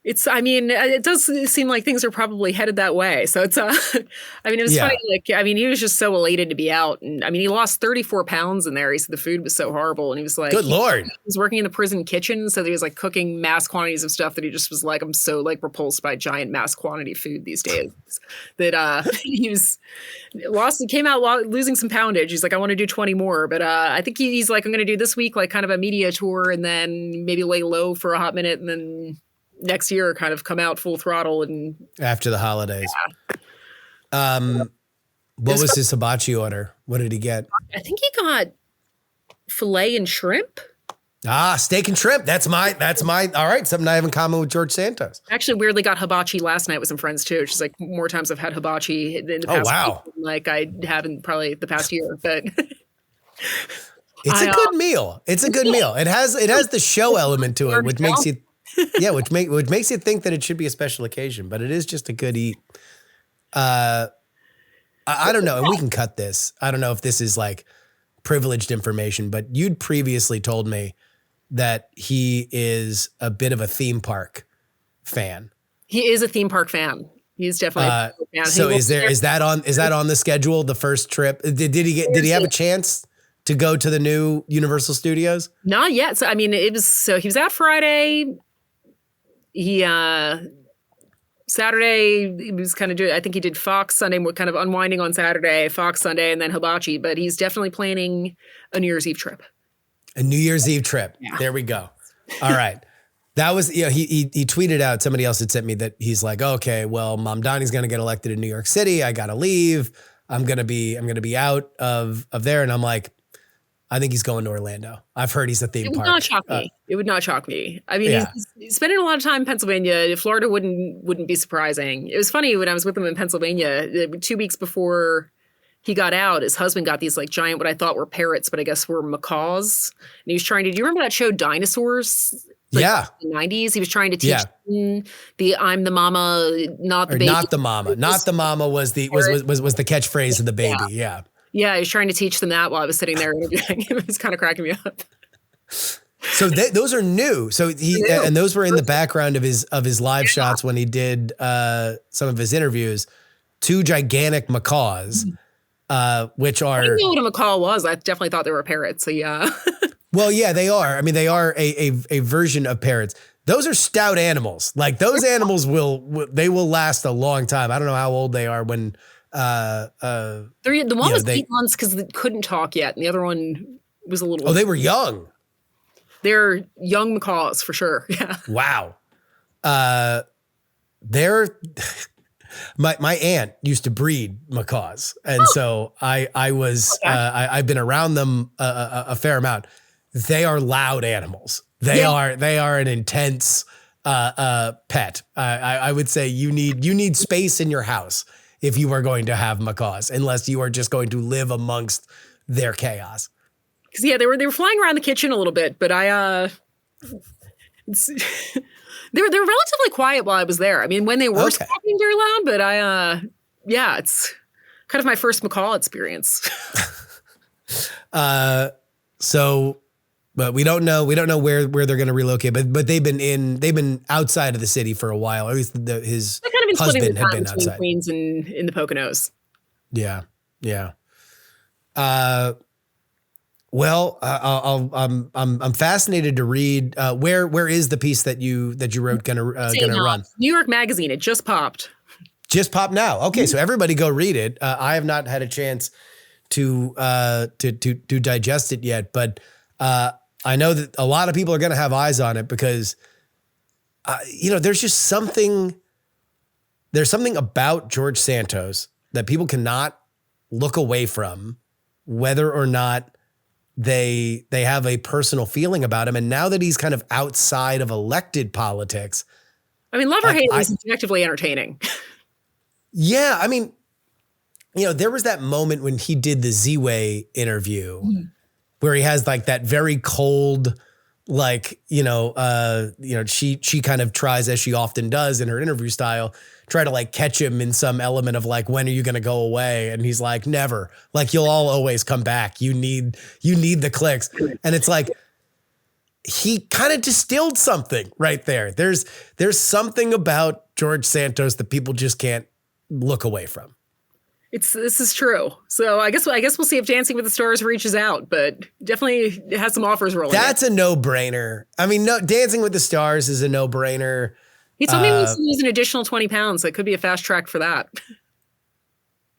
It does seem like things are probably headed that way. So it was funny. He was just so elated to be out. And he lost 34 pounds in there. He said the food was so horrible. And he was like, good Lord. He was working in the prison kitchen. So he was like cooking mass quantities of stuff that he just was like, I'm so like repulsed by giant mass quantity food these days that he came out losing some poundage. He's like, I want to do 20 more. But I think he's like, I'm going to do this week, like kind of a media tour and then maybe lay low for a hot minute and then next year kind of come out full throttle and after the holidays. Yeah. What was his hibachi order? What did he get? I think he got filet and shrimp. Steak and shrimp. That's my all right, something I have in common with George Santos. Actually weirdly got hibachi last night with some friends too. She's like, more times I've had hibachi in the past week, like I haven't probably the past year, but it's a good meal. It's a good meal. It has the show element to it, which makes you which makes you think that it should be a special occasion, but it is just a good eat. I don't know, and we can cut this. I don't know if this is like privileged information, but you'd previously told me that he is a bit of a theme park fan. He is a theme park fan. He's definitely a fan. So is that on the schedule? The first trip? Did he have a chance to go to the new Universal Studios? Not yet. So he was out Friday. He Saturday he was kind of doing, I think he did Fox Sunday, kind of unwinding on Saturday, Fox Sunday, and then hibachi. But he's definitely planning a New Year's Eve trip. A New Year's Eve trip. Yeah. There we go. All right. That was, he tweeted out, somebody else had sent me that he's like, okay, well, Mom Donnie's going to get elected in New York City. I got to leave. I'm going to be out of there. And I'm like, I think he's going to Orlando. I've heard he's a theme park. It would not shock me. It would not shock me. He's spending a lot of time in Pennsylvania. Florida wouldn't be surprising. It was funny when I was with him in Pennsylvania 2 weeks before he got out. His husband got these like giant, what I thought were parrots, but I guess were macaws. And he was trying to. Do you remember that show Dinosaurs? In the 90s. He was trying to teach them the "I'm the mama, not the baby." Not the mama. Not the mama was the catchphrase of the baby. Yeah. Yeah, he was trying to teach them that while I was sitting there interviewing him. It was kind of cracking me up. So those are new. So and those were in the background of his live shots when he did some of his interviews. 2 gigantic macaws, which are. I didn't know what a macaw was. I definitely thought they were parrots. So yeah. Well, yeah, they are. They are a version of parrots. Those are stout animals. Like those animals will last a long time. I don't know how old they are when. The one was 8 months because they couldn't talk yet, and the other one was a little. Oh, they were young. They're young macaws for sure. Yeah. Wow. They're my aunt used to breed macaws, and so I was I've been around them a fair amount. They are loud animals. They are an intense pet. I would say you need space in your house if you are going to have macaws, unless you are just going to live amongst their chaos. Because they were flying around the kitchen a little bit, but they were relatively quiet while I was there. When they were talking very loud, but it's kind of my first macaw experience. But we don't know where they're going to relocate, but they've been outside of the city for a while. At least his husband had been outside. Queens and in the Poconos. Yeah. Well, I'm fascinated to read. Where is the piece that you wrote gonna run? New York Magazine. It just popped. Just popped now. Okay, so everybody go read it. I have not had a chance to digest it yet, but I know that a lot of people are going to have eyes on it because, there's just something about George Santos that people cannot look away from, whether or not they have a personal feeling about him. And now that he's kind of outside of elected politics. I mean, love or hate, he's objectively entertaining. Yeah. I mean, there was that moment when he did the Z-Way interview where he has like that very cold, like, she kind of tries, as she often does in her interview style, try to like catch him in some element of like, when are you going to go away? And he's like, never. Like, you'll all always come back. You need the clicks. And it's like, he kind of distilled something right there. There's something about George Santos that people just can't look away from. This is true. So I guess we'll see if Dancing with the Stars reaches out, but definitely has some offers rolling. That's a no-brainer. I mean, Dancing with the Stars is a no-brainer. He told me he wants to lose an additional 20 pounds. That could be a fast track for that.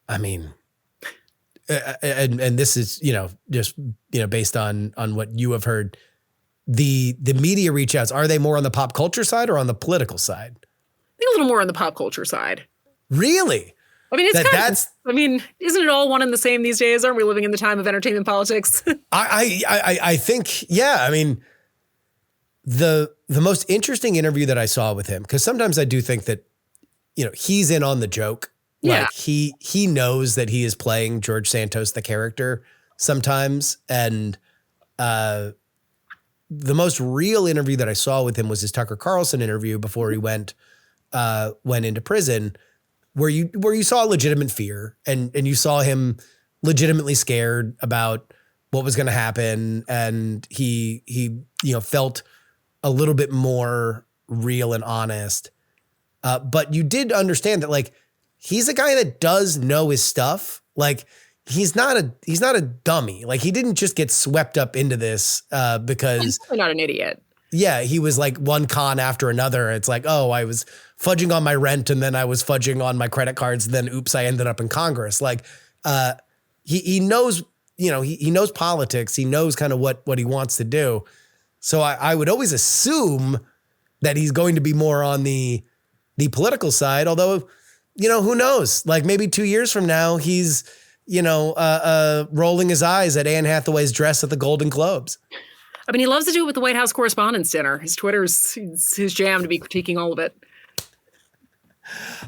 I mean, and this is, just, based on what you have heard, the media reach outs, are they more on the pop culture side or on the political side? I think a little more on the pop culture side. Really? I mean, isn't it all one and the same these days? Aren't we living in the time of entertainment politics? I think, yeah. I mean, the most interesting interview that I saw with him, because sometimes I do think that, he's in on the joke. Yeah. Like he knows that he is playing George Santos, the character, sometimes. And the most real interview that I saw with him was his Tucker Carlson interview before he went into prison, where you saw legitimate fear and you saw him legitimately scared about what was going to happen. And he felt a little bit more real and honest. But you did understand that, like, he's a guy that does know his stuff. Like, he's not a dummy. Like, he didn't just get swept up into this because he's not an idiot. Yeah, he was like one con after another. It's like, oh, I was fudging on my rent and then I was fudging on my credit cards. And then, oops, I ended up in Congress. Like, he knows, he knows politics. He knows kind of what he wants to do. So I would always assume that he's going to be more on the political side. Although, who knows? Like, maybe 2 years from now, he's, rolling his eyes at Anne Hathaway's dress at the Golden Globes. I mean, he loves to do it with the White House Correspondents' Dinner. His Twitter's his jam to be critiquing all of it.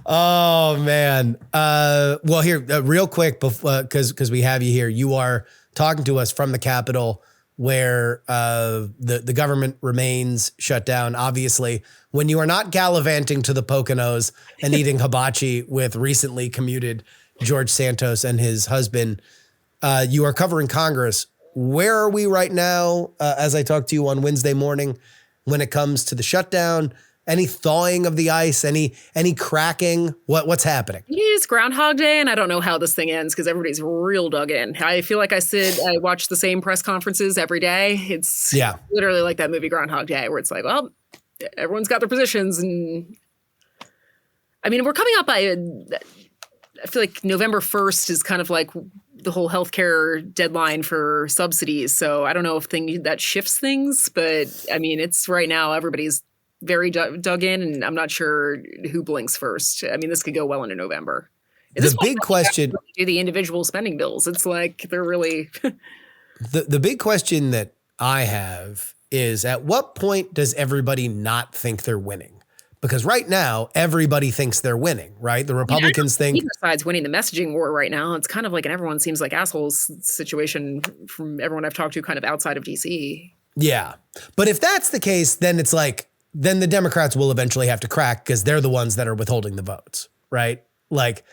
Oh, man. Well, here, real quick, because we have you here, you are talking to us from the Capitol, where the government remains shut down. Obviously, when you are not gallivanting to the Poconos and eating hibachi with recently commuted George Santos and his husband, you are covering Congress. Where are we right now as I talk to you on Wednesday morning when it comes to the shutdown? Any thawing of the ice? Any cracking? What's happening? It is Groundhog Day, and I don't know how this thing ends because everybody's real dug in. I feel like I watch the same press conferences every day. It's literally like that movie Groundhog Day, where it's like, well, everyone's got their positions. And I mean, we're coming up I feel like November 1st is kind of like the whole healthcare deadline for subsidies. So I don't know if that shifts things, but I mean, it's right now everybody's very dug in, and I'm not sure who blinks first. I mean, this could go well into November. The big question: do the individual spending bills? It's like they're really the big question that I have is: at what point does everybody not think they're winning? Because right now, everybody thinks they're winning, right? The Republicans think either side's winning the messaging war right now. It's kind of like an everyone seems like assholes situation from everyone I've talked to kind of outside of DC. Yeah. But if that's the case, then it's like, then the Democrats will eventually have to crack because they're the ones that are withholding the votes, right? Like,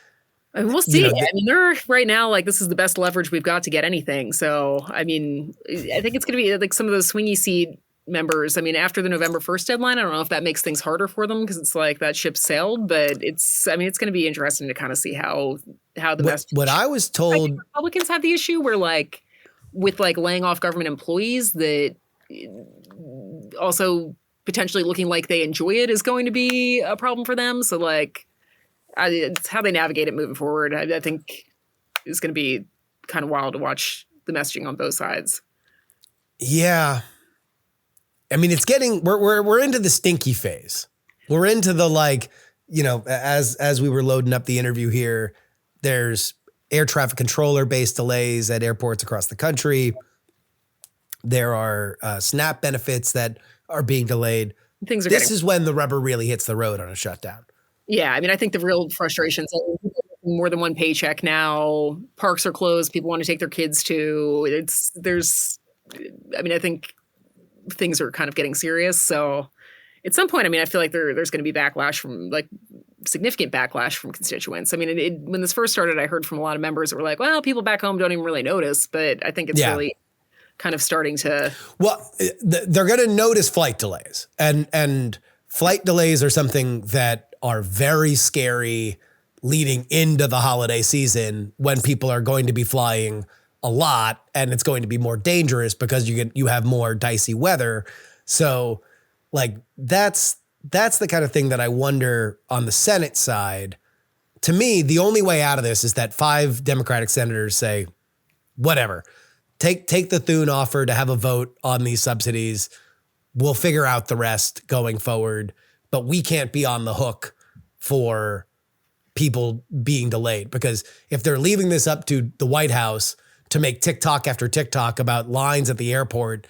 I mean, we'll see. I mean, they're right now, like, this is the best leverage we've got to get anything. So, I mean, I think it's going to be like some of those swingy seat members. I mean, after the November 1st deadline, I don't know if that makes things harder for them because it's like that ship sailed, but it's going to be interesting to kind of see how the message. What I was told, I think Republicans have the issue where, like, with like laying off government employees, that also potentially looking like they enjoy it is going to be a problem for them. So, like, it's how they navigate it moving forward. I think it's going to be kind of wild to watch the messaging on both sides. Yeah. I mean, it's getting, we're into the stinky phase. We're into the, like, as we were loading up the interview here, there's air traffic controller based delays at airports across the country. There are SNAP benefits that are being delayed. This is when the rubber really hits the road on a shutdown. Yeah, I mean, I think the real frustrations, more than one paycheck now, parks are closed, people want to take their kids to, I think things are kind of getting serious. So at some point, I mean, I feel like there's going to be backlash from significant backlash from constituents. I mean, when this first started, I heard from a lot of members that were like, well, people back home don't even really notice, but I think it's really kind of starting to. Well, they're going to notice flight delays, and flight delays are something that are very scary leading into the holiday season when people are going to be flying a lot, and it's going to be more dangerous because you have more dicey weather. So that's the kind of thing that I wonder on the Senate side. To me, the only way out of this is that 5 Democratic senators say, whatever, take the Thune offer to have a vote on these subsidies. We'll figure out the rest going forward, but we can't be on the hook for people being delayed, because if they're leaving this up to the White House to make TikTok after TikTok about lines at the airport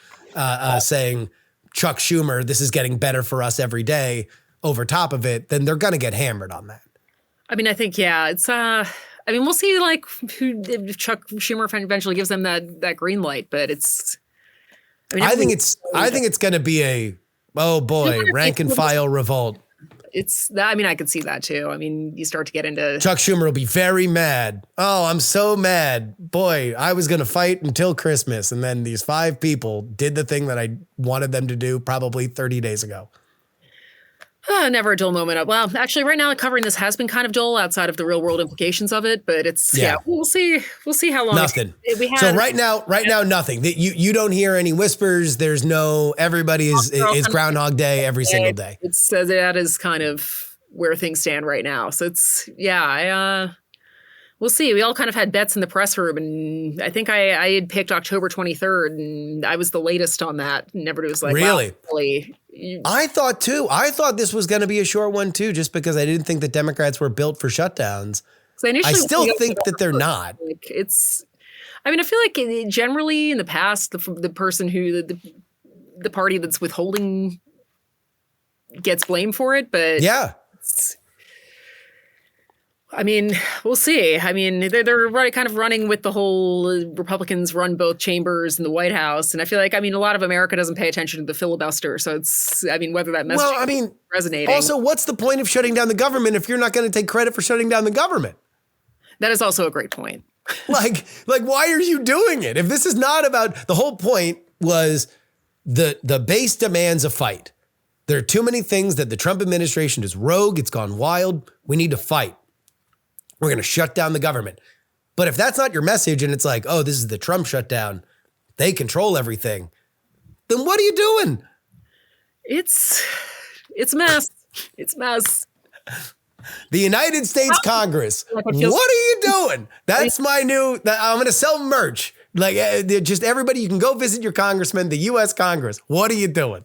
saying, Chuck Schumer, this is getting better for us every day over top of it, then they're going to get hammered on that. I mean, I think, it's, I mean, we'll see if Chuck Schumer eventually gives them that green light, but it's, I think it's going to be a, oh boy, rank and file revolt. I could see that too. I mean, you start to get into. Chuck Schumer will be very mad. Oh, I'm so mad. Boy, I was going to fight until Christmas. And then these 5 people did the thing that I wanted them to do probably 30 days ago. Never a dull moment. Well, actually, right now covering this has been kind of dull outside of the real world implications of it. But it's, we'll see. We'll see how long. Nothing. So right now, nothing. You don't hear any whispers. There's no, everybody is Groundhog Day every single day. It's that is kind of where things stand right now. So it's, we'll see. We all kind of had bets in the press room, and I think I had picked October 23rd, and I was the latest on that. And everybody was like, really? Wow, really? I thought too. I thought this was going to be a short one too, just because I didn't think the Democrats were built for shutdowns. I still think that they're not. I feel like generally in the past, the person who the party that's withholding gets blamed for it, but yeah. We'll see. They're kind of running with the whole Republicans run both chambers in the White House. And I feel like, a lot of America doesn't pay attention to the filibuster. So it's, whether that message is resonating. Also, what's the point of shutting down the government if you're not going to take credit for shutting down the government? That is also a great point. Why are you doing it? If this is not about, the whole point was the base demands a fight. There are too many things that the Trump administration is rogue. It's gone wild. We need to fight. We're going to shut down the government. But if that's not your message and it's like, oh, this is the Trump shutdown, they control everything, then what are you doing? It's mess. It's mess. The United States Congress. What are you doing? That's my new, I'm going to sell merch. Just everybody, you can go visit your congressman, the U.S. Congress. What are you doing?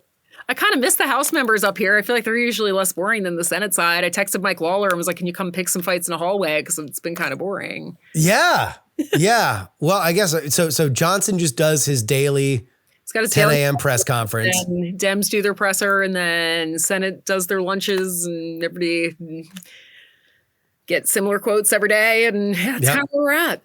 I kind of miss the House members up here. I feel like they're usually less boring than the Senate side. I texted Mike Lawler and was like, can you come pick some fights in a hallway? Because it's been kind of boring. Yeah. Yeah. Well, I guess so Johnson just does his daily 10 a.m. press conference. And Dems do their presser, and then Senate does their lunches, and everybody gets similar quotes every day. And that's kind of where we're at.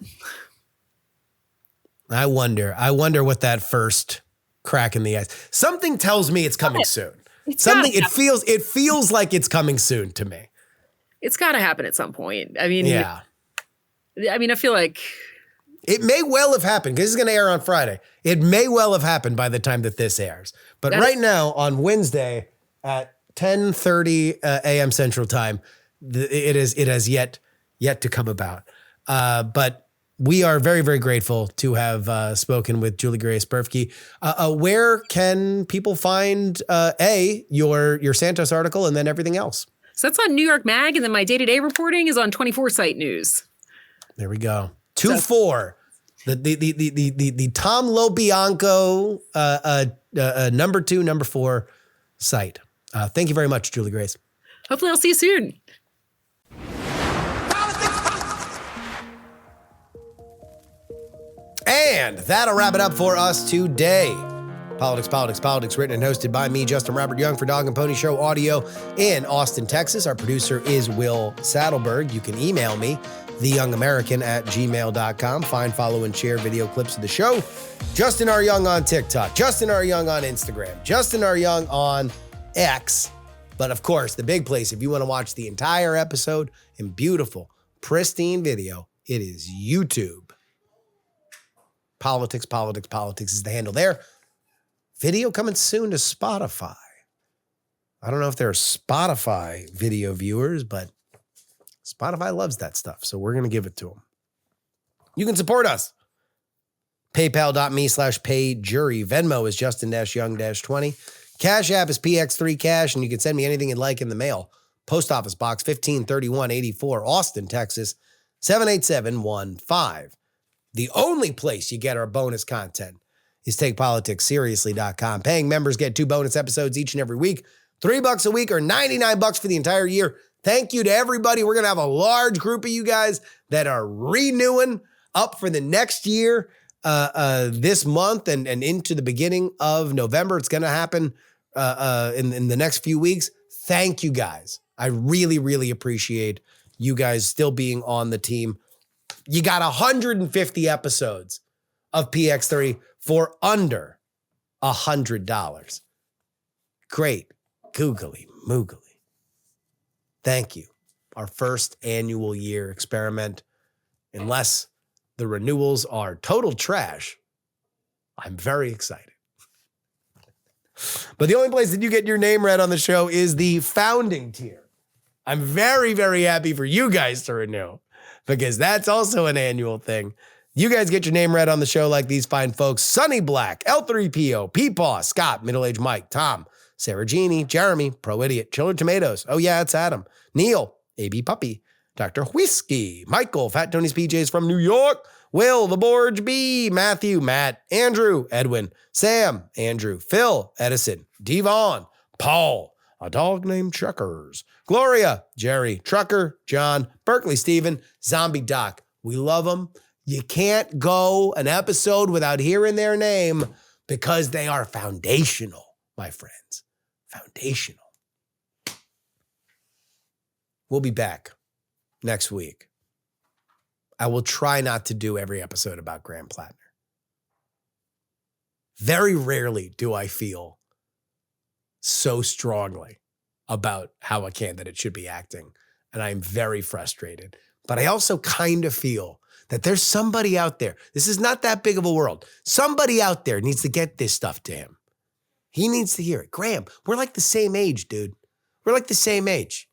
I wonder what that first crack in the ice. Something tells me it's coming soon. It feels like it's coming soon to me. It's got to happen at some point. I feel like it may well have happened because this is going to air on Friday. It may well have happened by the time that this airs. But right now on Wednesday at 10:30 a.m. Central Time, it has yet to come about. But we are very, very grateful to have spoken with Juliegrace Brufke. Where can people find your Santos article and then everything else? So that's on New York Mag, and then my day-to-day reporting is on 24 Site News. There we go. 2-4. The Tom LoBianco number 2, number 4 site. Thank you very much, Juliegrace. Hopefully I'll see you soon. And that'll wrap it up for us today. Politics, Politics, Politics, written and hosted by me, Justin Robert Young, for Dog and Pony Show Audio in Austin, Texas. Our producer is Will Saddleberg. You can email me, theyoungamerican@gmail.com. Find, follow, and share video clips of the show. Justin R. Young on TikTok. Justin R. Young on Instagram. Justin R. Young on X. But of course, the big place, if you want to watch the entire episode in beautiful, pristine video, it is YouTube. Politics, Politics, Politics is the handle there. Video coming soon to Spotify. I don't know if there are Spotify video viewers, but Spotify loves that stuff, so we're going to give it to them. You can support us. PayPal.me/payjury. Venmo is Justin-Young-20. Cash App is PX3 Cash, and you can send me anything you'd like in the mail. Post Office Box 153184, Austin, Texas, 78715. The only place you get our bonus content is TakePoliticsSeriously.com. Paying members get 2 bonus episodes each and every week. $3 a week or $99 for the entire year. Thank you to everybody. We're going to have a large group of you guys that are renewing up for the next year this month and into the beginning of November. It's going to happen in the next few weeks. Thank you guys. I really, really appreciate you guys still being on the team. You got 150 episodes of PX3 for under $100. Great. Googly moogly. Thank you. Our first annual year experiment. Unless the renewals are total trash, I'm very excited. But the only place that you get your name read on the show is the founding tier. I'm very, very happy for you guys to renew because that's also an annual thing. You guys get your name read on the show like these fine folks: Sunny Black, L3PO, Peepaw, Scott, Middle-Aged Mike, Tom, Sarah Jeannie, Jeremy, Pro Idiot, Chiller Tomatoes. Oh yeah, it's Adam. Neil, AB Puppy, Dr. Whiskey, Michael, Fat Tony's PJs from New York, Will, The Borge B, Matthew, Matt, Andrew, Edwin, Sam, Andrew, Phil, Edison, Devon, Paul, a dog named Chuckers, Gloria, Jerry, Trucker, John, Berkeley, Stephen, Zombie Doc. We love them. You can't go an episode without hearing their name because they are foundational, my friends. Foundational. We'll be back next week. I will try not to do every episode about Graham Platner. Very rarely do I feel so strongly about how a candidate should be acting, and I'm very frustrated. But I also kind of feel that there's somebody out there. This is not that big of a world. Somebody out there needs to get this stuff to him. He needs to hear it. Graham, we're like the same age, dude. We're like the same age.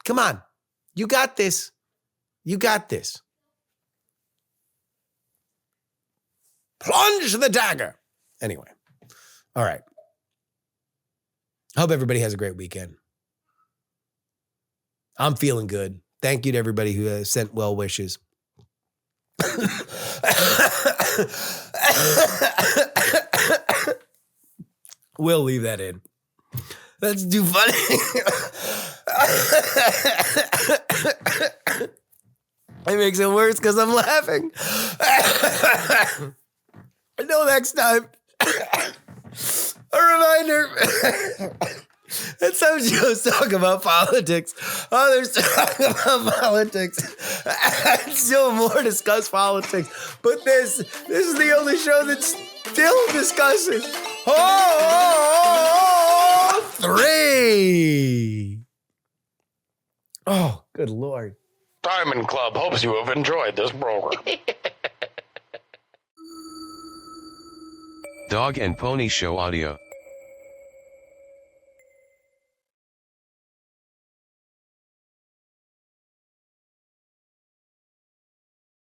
Come on. You got this. You got this. Plunge the dagger. Anyway. All right. I hope everybody has a great weekend. I'm feeling good. Thank you to everybody who sent well wishes. We'll leave that in. That's too funny. It makes it worse because I'm laughing. Until next time, a reminder that some shows talk about politics, others talk about politics, and still more discuss politics. But this is the only show that still discusses. Oh, 3. Oh, good Lord. Diamond Club hopes you have enjoyed this program. Dog and Pony Show Audio.